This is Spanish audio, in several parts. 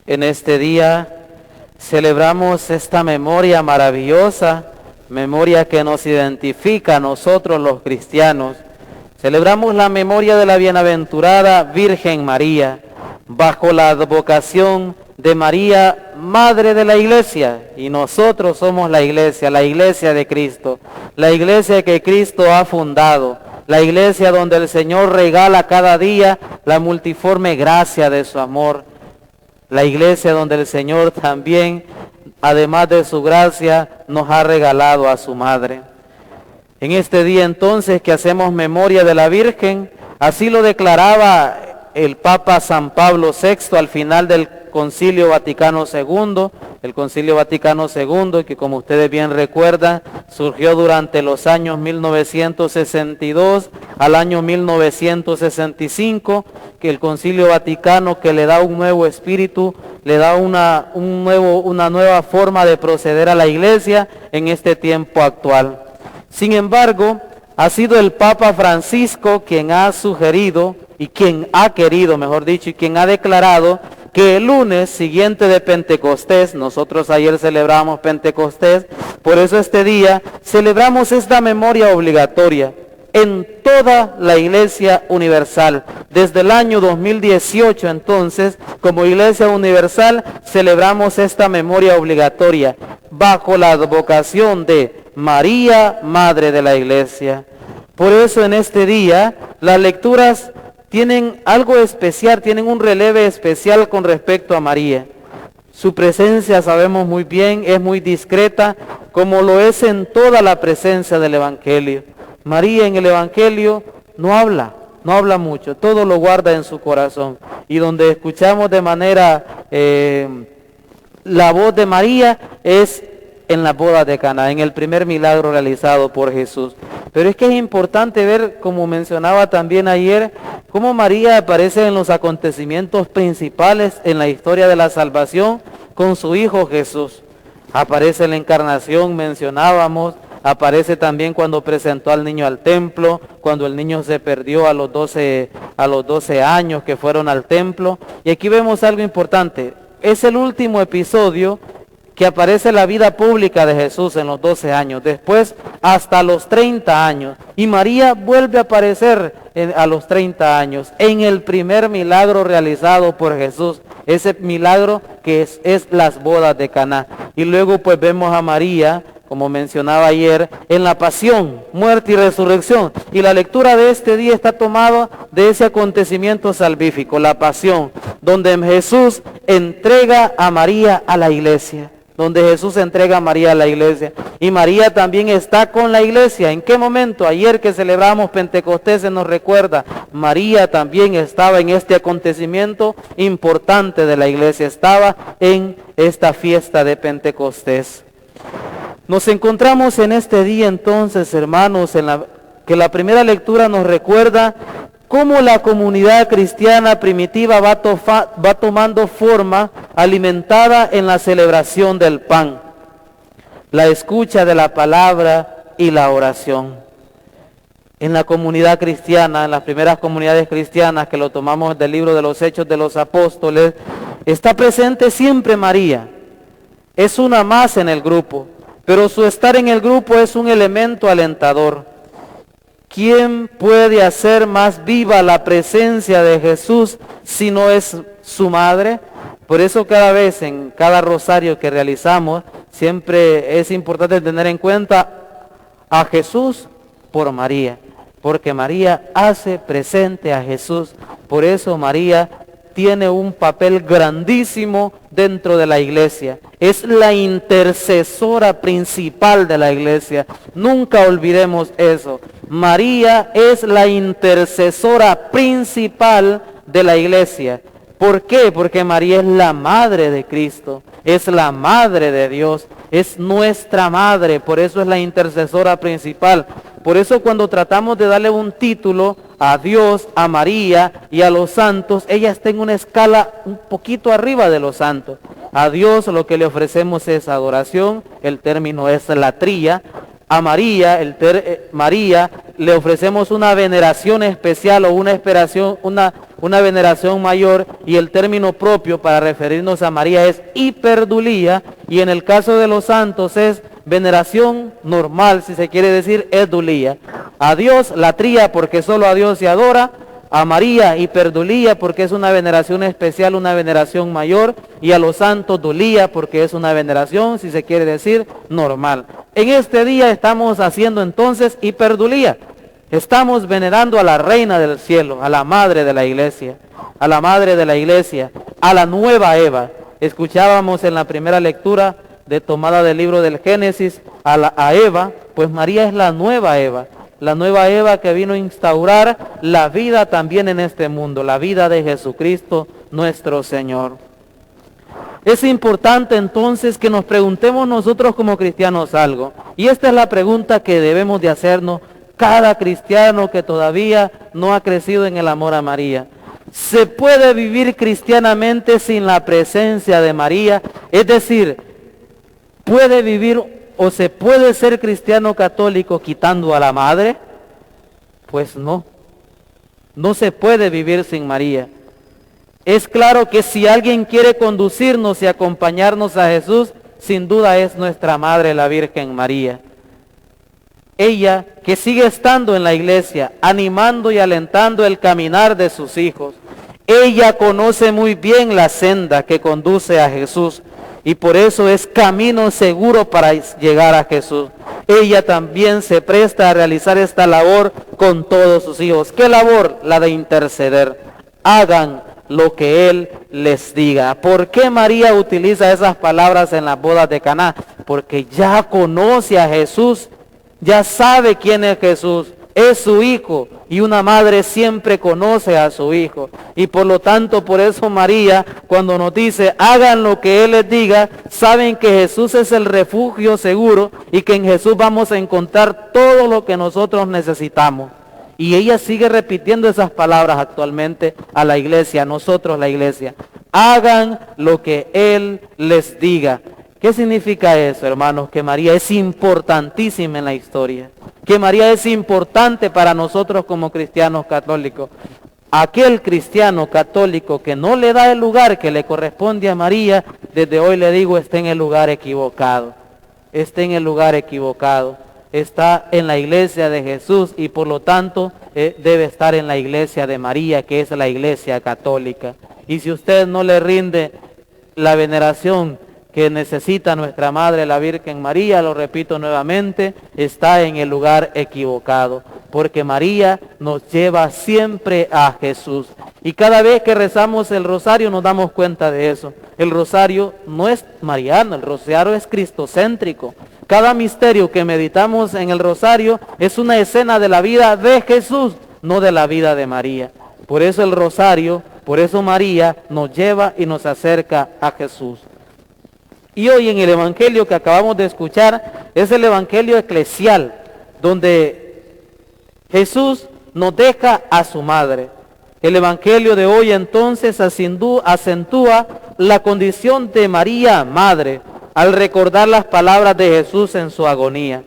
En este día celebramos esta memoria maravillosa, memoria que nos identifica a nosotros los cristianos. Celebramos la memoria de la bienaventurada Virgen María, bajo la advocación de María, Madre de la Iglesia, y nosotros somos la Iglesia de Cristo, la Iglesia que Cristo ha fundado, la Iglesia donde el Señor regala cada día la multiforme gracia de su amor, la Iglesia donde el Señor también, además de su gracia, nos ha regalado a su Madre. En este día entonces que hacemos memoria de la Virgen, así lo declaraba el Papa San Pablo VI al final del Concilio Vaticano II, el Concilio Vaticano II, que como ustedes bien recuerdan, surgió durante los años 1962 al año 1965, que el Concilio Vaticano que le da un nuevo espíritu, le da una nueva forma de proceder a la Iglesia en este tiempo actual. Sin embargo, ha sido el Papa Francisco quien ha sugerido y quien ha querido, mejor dicho, y quien ha declarado que el lunes siguiente de Pentecostés, nosotros ayer celebramos Pentecostés, por eso este día celebramos esta memoria obligatoria en toda la Iglesia Universal. Desde el año 2018 entonces, como Iglesia Universal, celebramos esta memoria obligatoria bajo la advocación de María, Madre de la Iglesia. Por eso en este día las lecturas tienen algo especial, tienen un releve especial con respecto a María. Su presencia, sabemos muy bien, es muy discreta, como lo es en toda la presencia del Evangelio. María en el Evangelio no habla mucho, todo lo guarda en su corazón. Y donde escuchamos de manera la voz de María es en la boda de Caná, en el primer milagro realizado por Jesús. Pero es que es importante ver, como mencionaba también ayer, cómo María aparece en los acontecimientos principales en la historia de la salvación con su Hijo Jesús. Aparece en la encarnación, mencionábamos, aparece también cuando presentó al niño al templo, cuando el niño se perdió a los 12 años que fueron al templo. Y aquí vemos algo importante, es el último episodio que aparece la vida pública de Jesús en los 12 años, después hasta los 30 años, y María vuelve a aparecer a los 30 años, en el primer milagro realizado por Jesús, ese milagro que es las bodas de Caná. Y luego pues vemos a María, como mencionaba ayer, en la pasión, muerte y resurrección, y la lectura de este día está tomada de ese acontecimiento salvífico, la pasión, donde Jesús entrega a María a la Iglesia. Donde Jesús entrega a María a la Iglesia. Y María también está con la Iglesia. ¿En qué momento? Ayer que celebramos Pentecostés se nos recuerda. María también estaba en este acontecimiento importante de la Iglesia. Estaba en esta fiesta de Pentecostés. Nos encontramos en este día entonces, hermanos, que la primera lectura nos recuerda cómo la comunidad cristiana primitiva va tomando forma alimentada en la celebración del pan, la escucha de la palabra y la oración. En la comunidad cristiana, en las primeras comunidades cristianas que lo tomamos del libro de los Hechos de los Apóstoles, está presente siempre María. Es una más en el grupo, pero su estar en el grupo es un elemento alentador. ¿Quién puede hacer más viva la presencia de Jesús si no es su madre? Por eso cada vez, en cada rosario que realizamos, siempre es importante tener en cuenta a Jesús por María, porque María hace presente a Jesús. Por eso María tiene un papel grandísimo dentro de la Iglesia. Es la intercesora principal de la Iglesia. Nunca olvidemos eso. María es la intercesora principal de la Iglesia. ¿Por qué? Porque María es la madre de Cristo, es la madre de Dios, es nuestra madre, por eso es la intercesora principal. Por eso cuando tratamos de darle un título a Dios, a María y a los santos, ella está en una escala un poquito arriba de los santos. A Dios lo que le ofrecemos es adoración, el término es latría. A María, María le ofrecemos una veneración especial o una veneración mayor, y el término propio para referirnos a María es hiperdulía, y en el caso de los santos es veneración normal, si se quiere decir, edulía. A Dios latría, porque solo a Dios se adora; a María hiperdulía, porque es una veneración especial, una veneración mayor; y a los santos dulía, porque es una veneración, si se quiere decir, normal. En este día estamos haciendo entonces hiperdulía. Estamos venerando a la Reina del Cielo, a la Madre de la Iglesia, a la Madre de la Iglesia, a la nueva Eva. Escuchábamos en la primera lectura tomada del libro del Génesis a Eva, pues María es la nueva Eva que vino a instaurar la vida también en este mundo, la vida de Jesucristo nuestro Señor. Es importante entonces que nos preguntemos nosotros como cristianos algo, y esta es la pregunta que debemos de hacernos cada cristiano que todavía no ha crecido en el amor a María. ¿Se puede vivir cristianamente sin la presencia de María? Es decir, ¿puede vivir o se puede ser cristiano católico quitando a la Madre? Pues no se puede vivir sin María. Es claro que si alguien quiere conducirnos y acompañarnos a Jesús, sin duda es nuestra Madre, la Virgen María. Ella que sigue estando en la iglesia, animando y alentando el caminar de sus hijos. Ella conoce muy bien la senda que conduce a Jesús, y por eso es camino seguro para llegar a Jesús. Ella también se presta a realizar esta labor con todos sus hijos. ¿Qué labor? La de interceder. Hagan lo que Él les diga. ¿Por qué María utiliza esas palabras en las bodas de Caná? Porque ya conoce a Jesús, ya sabe quién es Jesús, es su hijo, y una madre siempre conoce a su hijo. Y por lo tanto, por eso María, cuando nos dice, hagan lo que Él les diga, saben que Jesús es el refugio seguro y que en Jesús vamos a encontrar todo lo que nosotros necesitamos. Y ella sigue repitiendo esas palabras actualmente a la iglesia, a nosotros la iglesia. Hagan lo que Él les diga. ¿Qué significa eso, hermanos? Que María es importantísima en la historia. Que María es importante para nosotros como cristianos católicos. Aquel cristiano católico que no le da el lugar que le corresponde a María, desde hoy le digo, está en el lugar equivocado. Está en el lugar equivocado. Está en la iglesia de Jesús y por lo tanto debe estar en la iglesia de María, que es la iglesia católica. Y si usted no le rinde la veneración que necesita nuestra Madre, la Virgen María, lo repito nuevamente, está en el lugar equivocado, porque María nos lleva siempre a Jesús. Y cada vez que rezamos el rosario nos damos cuenta de eso. El rosario no es mariano, el rosario es cristocéntrico. Cada misterio que meditamos en el rosario es una escena de la vida de Jesús, no de la vida de María. Por eso el rosario, por eso María nos lleva y nos acerca a Jesús. Y hoy en el evangelio que acabamos de escuchar es el evangelio eclesial, donde Jesús nos deja a su madre. El evangelio de hoy entonces acentúa la condición de María madre al recordar las palabras de Jesús en su agonía.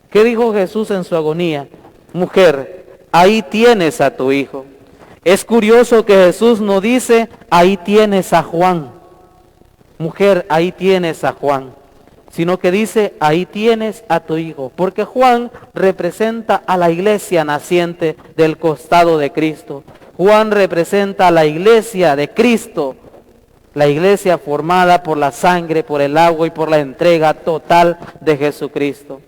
¿Qué dijo Jesús en su agonía? Mujer, ahí tienes a tu hijo. Es curioso que Jesús no dice, ahí tienes a Juan. Mujer, ahí tienes a Juan, sino que dice, ahí tienes a tu hijo, porque Juan representa a la iglesia naciente del costado de Cristo. Juan representa a la iglesia de Cristo, la iglesia formada por la sangre, por el agua y por la entrega total de Jesucristo.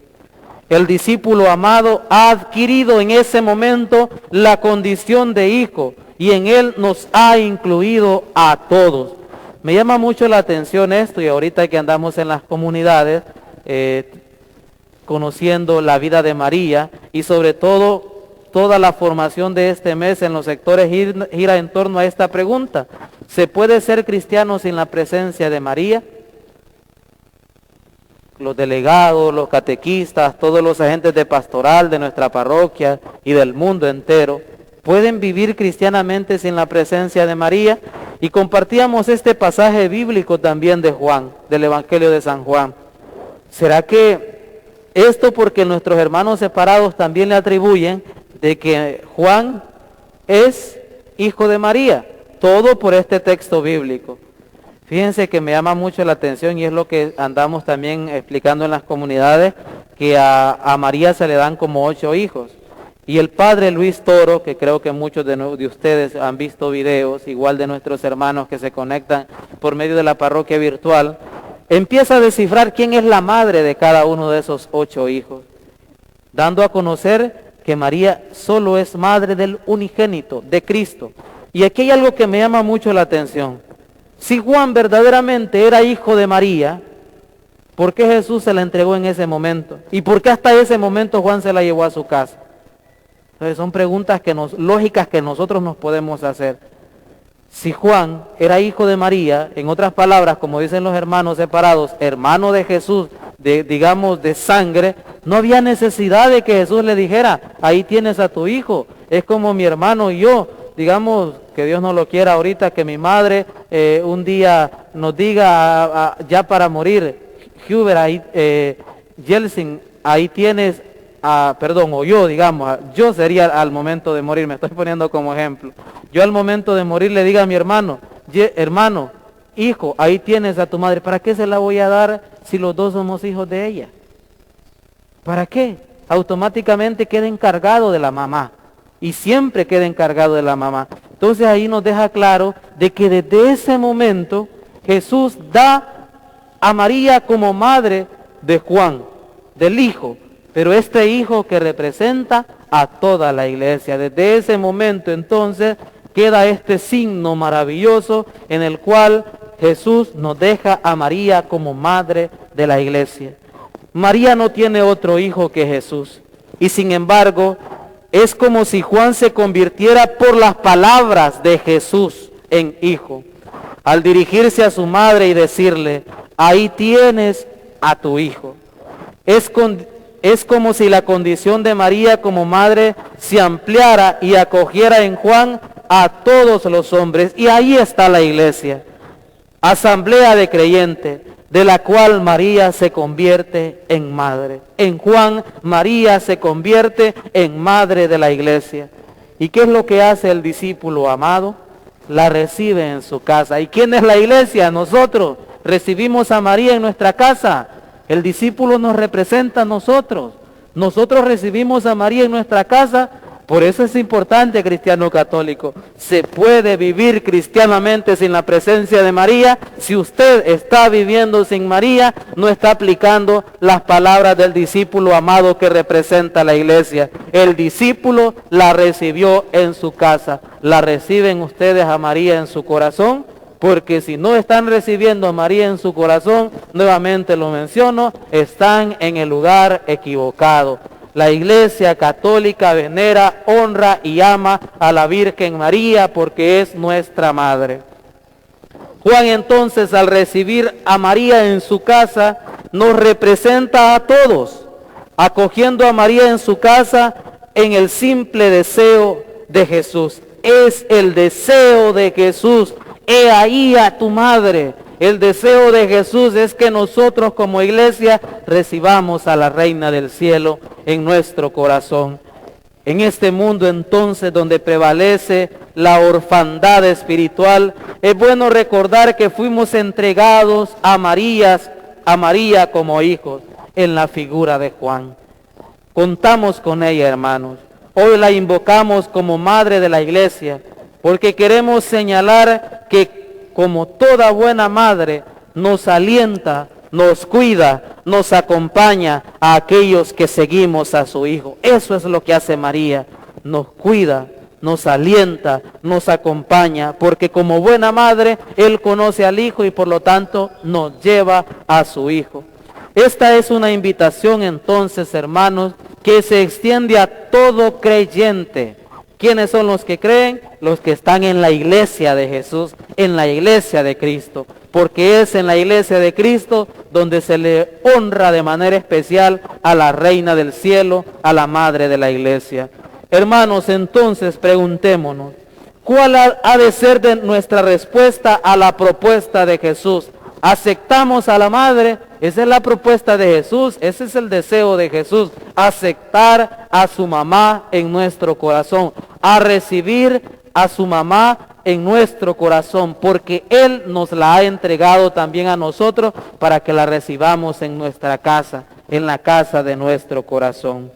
El discípulo amado ha adquirido en ese momento la condición de hijo y en él nos ha incluido a todos. Me llama mucho la atención esto, y ahorita que andamos en las comunidades conociendo la vida de María, y sobre todo toda la formación de este mes en los sectores gira en torno a esta pregunta: ¿se puede ser cristiano sin la presencia de María? Los delegados, los catequistas, todos los agentes de pastoral de nuestra parroquia y del mundo entero, ¿pueden vivir cristianamente sin la presencia de María? Y compartíamos este pasaje bíblico también de Juan, del Evangelio de San Juan. ¿Será que Esto porque nuestros hermanos separados también le atribuyen de que Juan es hijo de María, todo por este texto bíblico. Fíjense que me llama mucho la atención y es lo que andamos también explicando en las comunidades, que a María se le dan como 8 hijos. Y el padre Luis Toro, que creo que muchos de ustedes han visto videos, igual de nuestros hermanos que se conectan por medio de la parroquia virtual, empieza a descifrar quién es la madre de cada uno de esos 8 hijos, dando a conocer que María solo es madre del unigénito, de Cristo. Y aquí hay algo que me llama mucho la atención. Si Juan verdaderamente era hijo de María, ¿por qué Jesús se la entregó en ese momento? ¿Y por qué hasta ese momento Juan se la llevó a su casa? Entonces son preguntas lógicas que nosotros nos podemos hacer. Si Juan era hijo de María, en otras palabras, como dicen los hermanos separados, hermano de Jesús, digamos de sangre, no había necesidad de que Jesús le dijera, ahí tienes a tu hijo, es como mi hermano y yo. Digamos, que Dios no lo quiera ahorita, que mi madre un día nos diga ya para morir, Huber, ahí, Yeltsin, ahí tienes, o yo, digamos, yo sería al momento de morir, me estoy poniendo como ejemplo. Yo al momento de morir le diga a mi hermano, hermano, hijo, ahí tienes a tu madre. ¿Para qué se la voy a dar si los dos somos hijos de ella? ¿Para qué? Automáticamente queda encargado de la mamá. Y siempre queda encargado de la mamá. Entonces ahí nos deja claro de que desde ese momento Jesús da a María como madre de Juan, del hijo, pero este hijo que representa a toda la iglesia. Desde ese momento entonces queda este signo maravilloso en el cual Jesús nos deja a María como madre de la iglesia. María no tiene otro hijo que Jesús, y sin embargo es como si Juan se convirtiera por las palabras de Jesús en hijo, al dirigirse a su madre y decirle, ahí tienes a tu hijo. Es como si la condición de María como madre se ampliara y acogiera en Juan a todos los hombres. Y ahí está la iglesia, asamblea de creyentes, de la cual María se convierte en madre. En Juan, María se convierte en madre de la iglesia. ¿Y qué es lo que hace el discípulo amado? La recibe en su casa. ¿Y quién es la iglesia? Nosotros recibimos a María en nuestra casa. El discípulo nos representa a nosotros. Nosotros recibimos a María en nuestra casa. Por eso es importante, cristiano católico. Se puede vivir cristianamente sin la presencia de María. Si usted está viviendo sin María, no está aplicando las palabras del discípulo amado que representa la iglesia. El discípulo la recibió en su casa. ¿La reciben ustedes a María en su corazón? Porque si no están recibiendo a María en su corazón, nuevamente lo menciono, están en el lugar equivocado. La Iglesia Católica venera, honra y ama a la Virgen María porque es nuestra madre. Juan entonces, al recibir a María en su casa, nos representa a todos, acogiendo a María en su casa en el simple deseo de Jesús. Es el deseo de Jesús. He ahí a tu madre. El deseo de Jesús es que nosotros como iglesia recibamos a la Reina del Cielo en nuestro corazón. En este mundo entonces donde prevalece la orfandad espiritual, es bueno recordar que fuimos entregados a María como hijos en la figura de Juan. Contamos con ella, hermanos. Hoy la invocamos como madre de la iglesia porque queremos señalar que como toda buena madre, nos alienta, nos cuida, nos acompaña a aquellos que seguimos a su Hijo. Eso es lo que hace María, nos cuida, nos alienta, nos acompaña, porque como buena madre, Él conoce al Hijo y por lo tanto nos lleva a su Hijo. Esta es una invitación entonces, hermanos, que se extiende a todo creyente. ¿Quiénes son los que creen? Los que están en la iglesia de Jesús, en la iglesia de Cristo. Porque es en la iglesia de Cristo donde se le honra de manera especial a la Reina del Cielo, a la Madre de la iglesia. Hermanos, entonces preguntémonos, ¿cuál ha de ser nuestra respuesta a la propuesta de Jesús? Aceptamos a la madre, esa es la propuesta de Jesús, ese es el deseo de Jesús, aceptar a su mamá en nuestro corazón, a recibir a su mamá en nuestro corazón, porque Él nos la ha entregado también a nosotros para que la recibamos en nuestra casa, en la casa de nuestro corazón.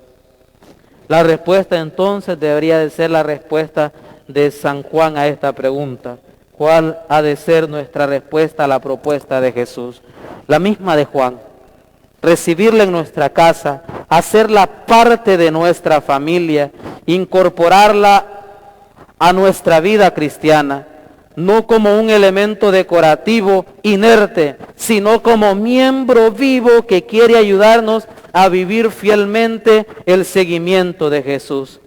La respuesta entonces debería de ser la respuesta de San Juan a esta pregunta. ¿Cuál ha de ser nuestra respuesta a la propuesta de Jesús? La misma de Juan. Recibirla en nuestra casa, hacerla parte de nuestra familia, incorporarla a nuestra vida cristiana, no como un elemento decorativo inerte, sino como miembro vivo que quiere ayudarnos a vivir fielmente el seguimiento de Jesús.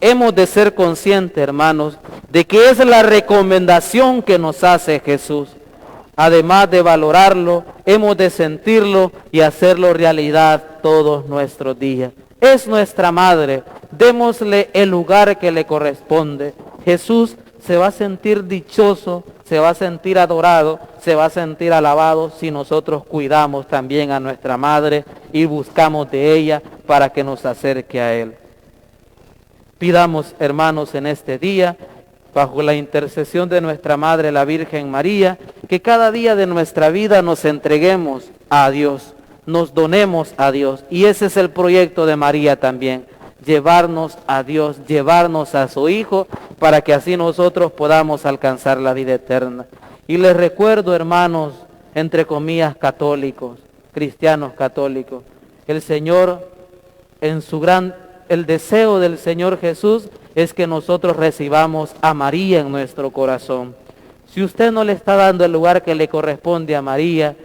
Hemos de ser conscientes, hermanos, de que es la recomendación que nos hace Jesús. Además de valorarlo, hemos de sentirlo y hacerlo realidad todos nuestros días. Es nuestra madre, démosle el lugar que le corresponde. Jesús se va a sentir dichoso, se va a sentir adorado, se va a sentir alabado si nosotros cuidamos también a nuestra madre y buscamos de ella para que nos acerque a Él. Pidamos, hermanos, en este día, bajo la intercesión de nuestra Madre, la Virgen María, que cada día de nuestra vida nos entreguemos a Dios, nos donemos a Dios. Y ese es el proyecto de María también, llevarnos a Dios, llevarnos a su Hijo, para que así nosotros podamos alcanzar la vida eterna. Y les recuerdo, hermanos, entre comillas, católicos, cristianos católicos, el Señor en su el deseo del Señor Jesús es que nosotros recibamos a María en nuestro corazón. Si usted no le está dando el lugar que le corresponde a María,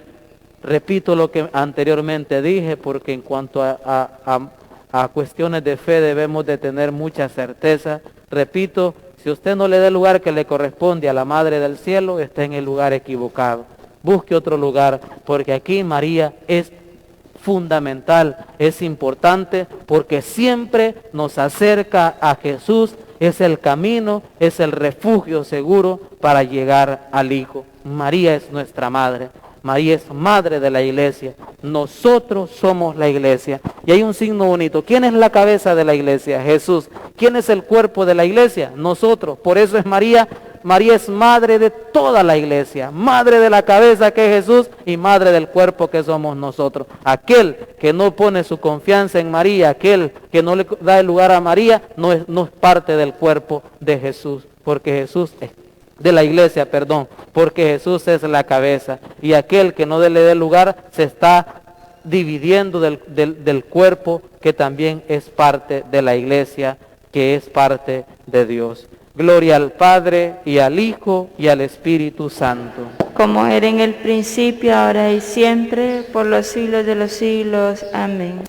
repito lo que anteriormente dije, porque en cuanto a cuestiones de fe debemos de tener mucha certeza. Repito, si usted no le da el lugar que le corresponde a la Madre del Cielo, está en el lugar equivocado. Busque otro lugar, porque aquí María es fundamental, es importante, porque siempre nos acerca a Jesús, es el camino, es el refugio seguro para llegar al Hijo. María es nuestra madre, María es madre de la iglesia, nosotros somos la iglesia. Y hay un signo bonito, ¿quién es la cabeza de la iglesia? Jesús. ¿Quién es el cuerpo de la iglesia? Nosotros. Por eso es María. María es madre de toda la iglesia, madre de la cabeza que es Jesús y madre del cuerpo que somos nosotros. Aquel que no pone su confianza en María, aquel que no le da el lugar a María, no es parte del cuerpo de Jesús, porque Jesús es de la iglesia, porque Jesús es la cabeza, y aquel que no le dé lugar se está dividiendo del cuerpo que también es parte de la iglesia, que es parte de Dios. Gloria al Padre, y al Hijo, y al Espíritu Santo. Como era en el principio, ahora y siempre, por los siglos de los siglos. Amén.